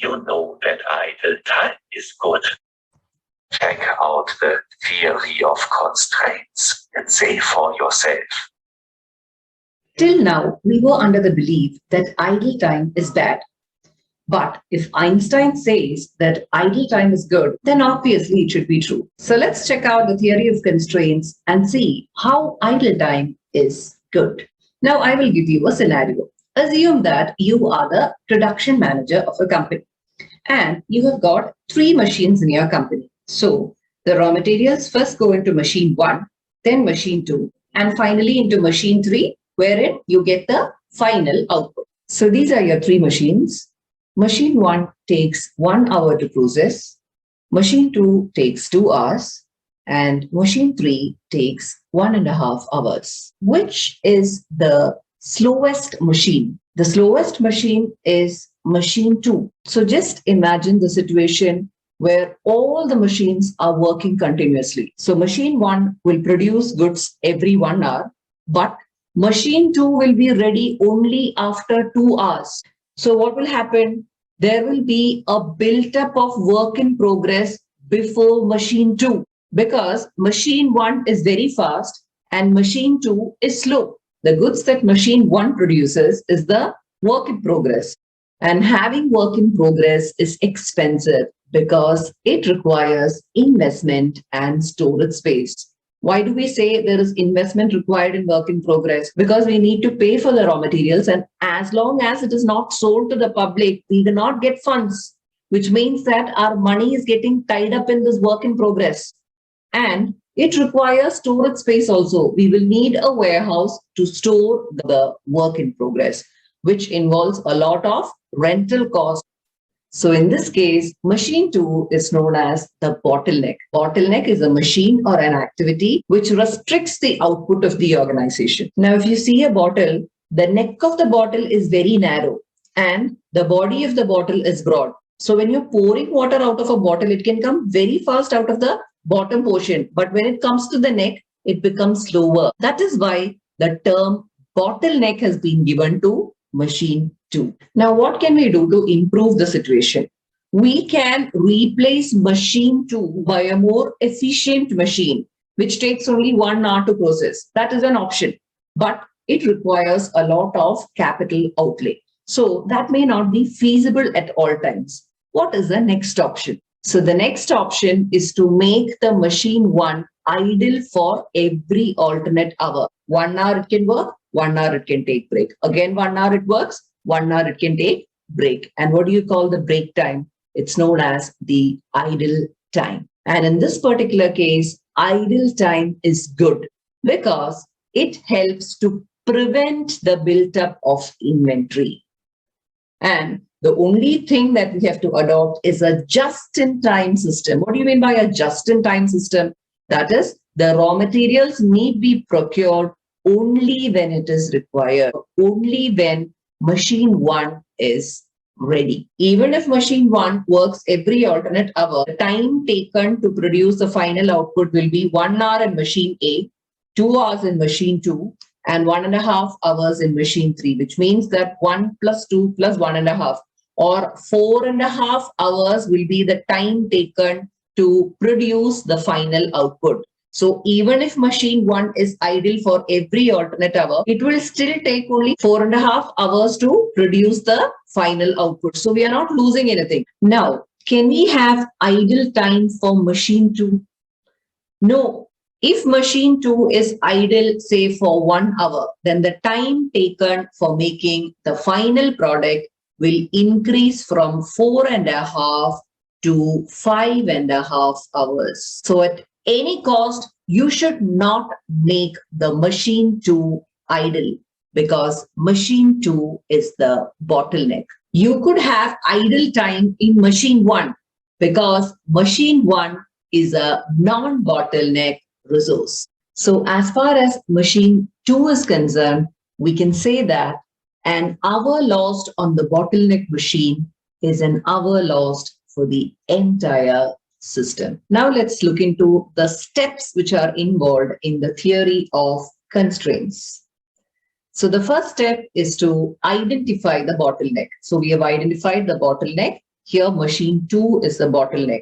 you know that idle time is good? Check out the theory of constraints and say for yourself. Till now, we were under the belief that idle time is bad. But if Einstein says that idle time is good, then obviously it should be true. So let's check out the theory of constraints and see how idle time is good. Now I will give you a scenario. Assume that you are the production manager of a company and you have got 3 machines in your company. So the raw materials first go into machine 1, then machine 2, and finally into machine 3, wherein you get the final output. So these are your 3 machines. Machine 1 takes 1 hour to process, machine 2 takes 2 hours, and machine 3 takes 1.5 hours. Which is the slowest machine? The slowest machine is machine 2. So just imagine the situation where all the machines are working continuously. So machine 1 will produce goods every 1 hour, but machine 2 will be ready only after 2 hours. So what will happen? There will be a built-up of work in progress before machine 2 because machine 1 is very fast and machine 2 is slow. The goods that machine 1 produces is the work in progress. And having work in progress is expensive because it requires investment and storage space. Why do we say there is investment required in work in progress? Because we need to pay for the raw materials, and as long as it is not sold to the public, we do not get funds, which means that our money is getting tied up in this work in progress. And it requires storage space also. We will need a warehouse to store the work in progress, which involves a lot of rental costs. So in this case, machine 2 is known as the bottleneck. Bottleneck is a machine or an activity which restricts the output of the organization. Now, if you see a bottle, the neck of the bottle is very narrow and the body of the bottle is broad. So when you're pouring water out of a bottle, it can come very fast out of the bottom portion. But when it comes to the neck, it becomes slower. That is why the term bottleneck has been given to machine 2. Now, what can we do to improve the situation? We can replace machine 2 by a more efficient machine, which takes only 1 hour to process. That is an option, but it requires a lot of capital outlay. So that may not be feasible at all times. What is the next option? So the next option is to make the machine 1 idle for every alternate hour. 1 hour it can work, 1 hour it can take break. Again, 1 hour it works, 1 hour it can take break. And what do you call the break time? It's known as the idle time. And in this particular case, idle time is good because it helps to prevent the build-up of inventory. And the only thing that we have to adopt is a just-in-time system. What do you mean by a just-in-time system? That is, the raw materials need be procured only when it is required, only when machine 1 is ready. Even if machine 1 works every alternate hour, the time taken to produce the final output will be 1 hour in machine A, 2 hours in machine 2, and 1.5 hours in machine 3, which means that 1 plus 2 plus 1.5 or 4.5 hours will be the time taken to produce the final output. So even if machine 1 is idle for every alternate hour, it will still take only 4.5 hours to produce the final output. So we are not losing anything. Now, can we have idle time for machine 2? No. If machine 2 is idle, say for 1 hour, then the time taken for making the final product will increase from 4.5 to 5.5 hours. So at any cost, you should not make the machine 2 idle because machine 2 is the bottleneck. You could have idle time in machine 1 because machine 1 is a non-bottleneck resource. So as far as machine 2 is concerned, we can say that an hour lost on the bottleneck machine is an hour lost for the entire system. Now let's look into the steps which are involved in the theory of constraints. So the first step is to identify the bottleneck. So we have identified the bottleneck. Here, machine 2 is the bottleneck.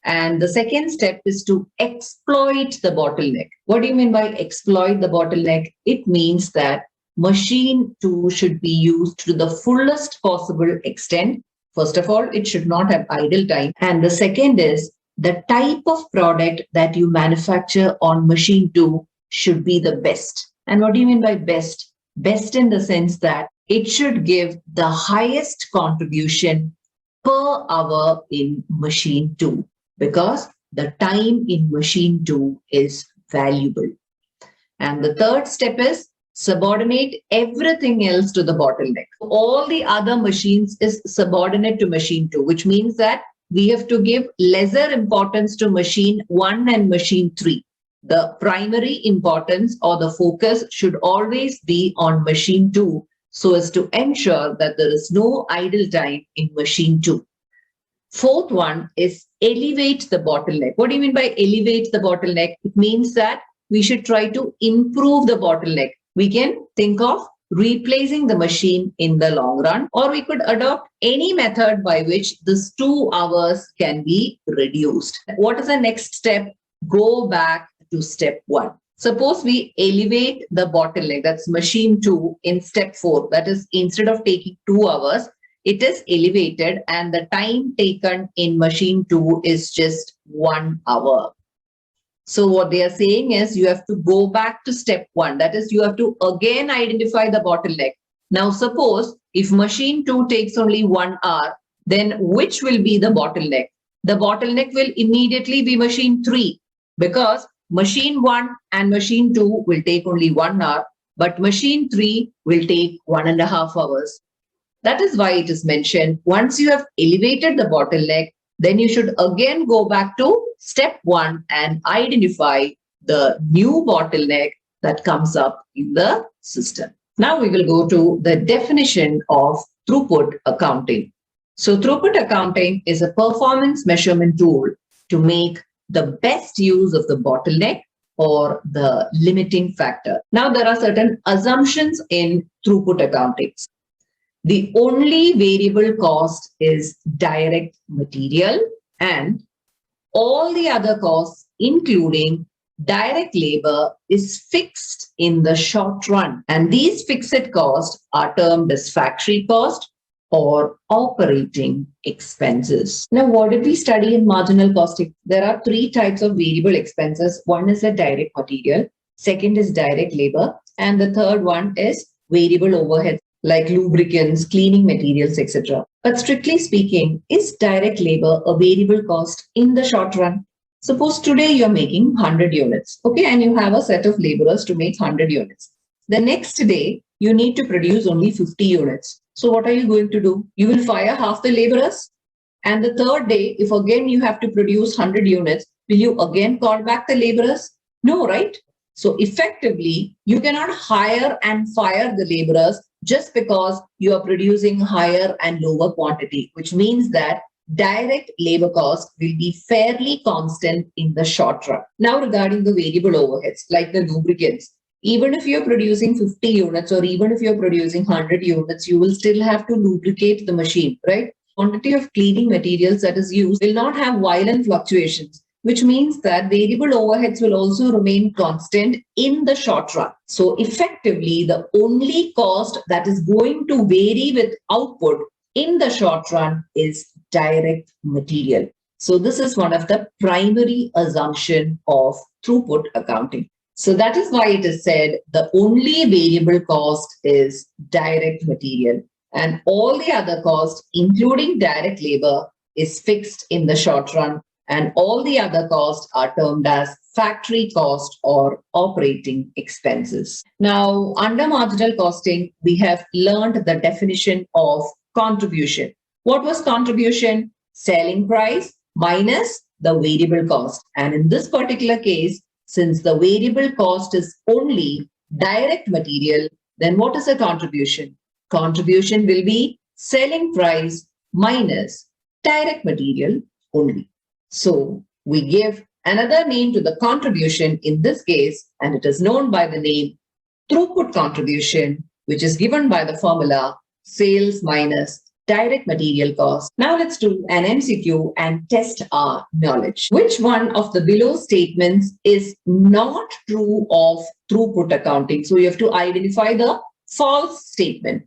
And the second step is to exploit the bottleneck. What do you mean by exploit the bottleneck? It means that machine 2 should be used to the fullest possible extent. First of all, it should not have idle time. And the second is the type of product that you manufacture on machine 2 should be the best. And what do you mean by best? Best in the sense that it should give the highest contribution per hour in machine 2, because the time in machine 2 is valuable. And the third step is subordinate everything else to the bottleneck. All the other machines is subordinate to machine 2, which means that we have to give lesser importance to machine 1 and machine 3. The primary importance or the focus should always be on machine 2, so as to ensure that there is no idle time in machine 2. Fourth one is elevate the bottleneck. What do you mean by elevate the bottleneck? It means that we should try to improve the bottleneck. We can think of replacing the machine in the long run, or we could adopt any method by which this 2 hours can be reduced. What is the next step? Go back to step 1. Suppose we elevate the bottleneck, that's machine 2, in step 4. That is, instead of taking 2 hours, it is elevated and the time taken in machine 2 is just 1 hour. So what they are saying is you have to go back to step 1. That is, you have to again identify the bottleneck. Now, suppose if machine 2 takes only 1 hour, then which will be the bottleneck? The bottleneck will immediately be machine 3, because machine 1 and machine 2 will take only 1 hour, but machine 3 will take 1.5 hours. That is why it is mentioned, once you have elevated the bottleneck, then you should again go back to step 1 and identify the new bottleneck that comes up in the system. Now we will go to the definition of throughput accounting. So throughput accounting is a performance measurement tool to make the best use of the bottleneck or the limiting factor. Now there are certain assumptions in throughput accounting. The only variable cost is direct material, and all the other costs, including direct labor, is fixed in the short run. And these fixed costs are termed as factory cost or operating expenses. Now, what did we study in marginal costing? There are 3 types of variable expenses. One is the direct material, second is direct labor, and the third one is variable overheads like lubricants, cleaning materials, etc. But strictly speaking, is direct labor a variable cost in the short run? Suppose today you're making 100 units, okay, and you have a set of laborers to make 100 units. The next day, you need to produce only 50 units. So what are you going to do? You will fire half the laborers. And the third day, if again you have to produce 100 units, will you again call back the laborers? No, right? So effectively, you cannot hire and fire the laborers just because you are producing higher and lower quantity, which means that direct labor cost will be fairly constant in the short run. Now, regarding the variable overheads, like the lubricants, even if you're producing 50 units or even if you're producing 100 units, you will still have to lubricate the machine, right? Quantity of cleaning materials that is used will not have violent fluctuations, which means that variable overheads will also remain constant in the short run. So effectively, the only cost that is going to vary with output in the short run is direct material. So this is one of the primary assumption of throughput accounting. So that is why it is said the only variable cost is direct material, and all the other costs, including direct labor, is fixed in the short run, and all the other costs are termed as factory cost or operating expenses. Now, under marginal costing, we have learned the definition of contribution. What was contribution? Selling price minus the variable cost. And in this particular case, since the variable cost is only direct material, then what is a contribution? Contribution will be selling price minus direct material only. So we give another name to the contribution in this case, and it is known by the name throughput contribution, which is given by the formula sales minus direct material cost. Now let's do an MCQ and test our knowledge. Which one of the below statements is not true of throughput accounting? So you have to identify the false statement.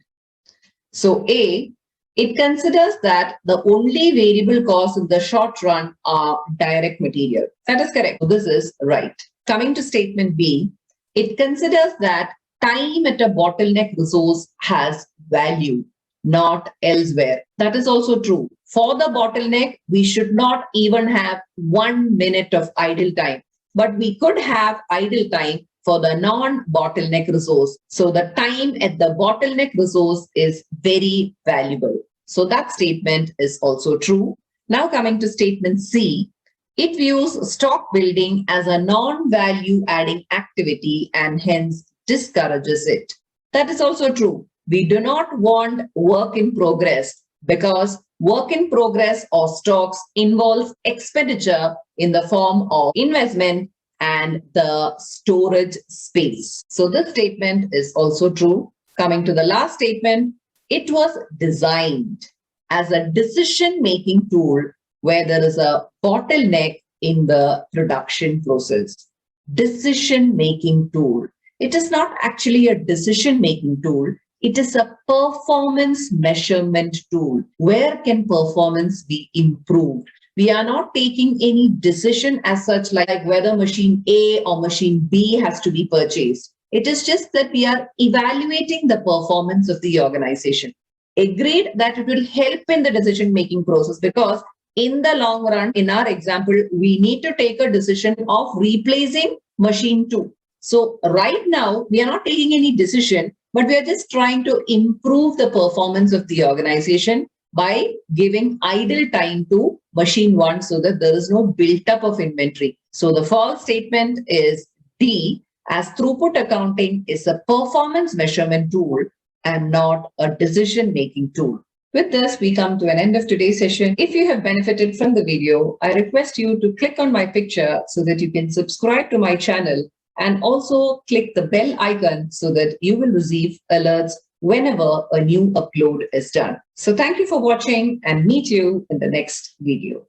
So A, it considers that the only variable costs in the short run are direct material. That is correct. So this is right. Coming to statement B, it considers that time at a bottleneck resource has value, not elsewhere. That is also true. For the bottleneck, we should not even have 1 minute of idle time, but we could have idle time for the non-bottleneck resource. So the time at the bottleneck resource is very valuable. So that statement is also true. Now coming to statement C, it views stock building as a non-value adding activity and hence discourages it. That is also true. We do not want work in progress because work in progress or stocks involves expenditure in the form of investment and the storage space. So this statement is also true. Coming to the last statement, it was designed as a decision-making tool where there is a bottleneck in the production process. Decision-making tool. It is not actually a decision-making tool. It is a performance measurement tool. Where can performance be improved? We are not taking any decision as such, like whether machine A or machine B has to be purchased. It is just that we are evaluating the performance of the organization. Agreed that it will help in the decision-making process because in the long run, in our example, we need to take a decision of replacing machine 2. So right now, we are not taking any decision, but we are just trying to improve the performance of the organization by giving idle time to machine 1 so that there is no built-up of inventory. So the false statement is D, as throughput accounting is a performance measurement tool and not a decision-making tool. With this, we come to an end of today's session. If you have benefited from the video, I request you to click on my picture so that you can subscribe to my channel and also click the bell icon so that you will receive alerts whenever a new upload is done. So thank you for watching and meet you in the next video.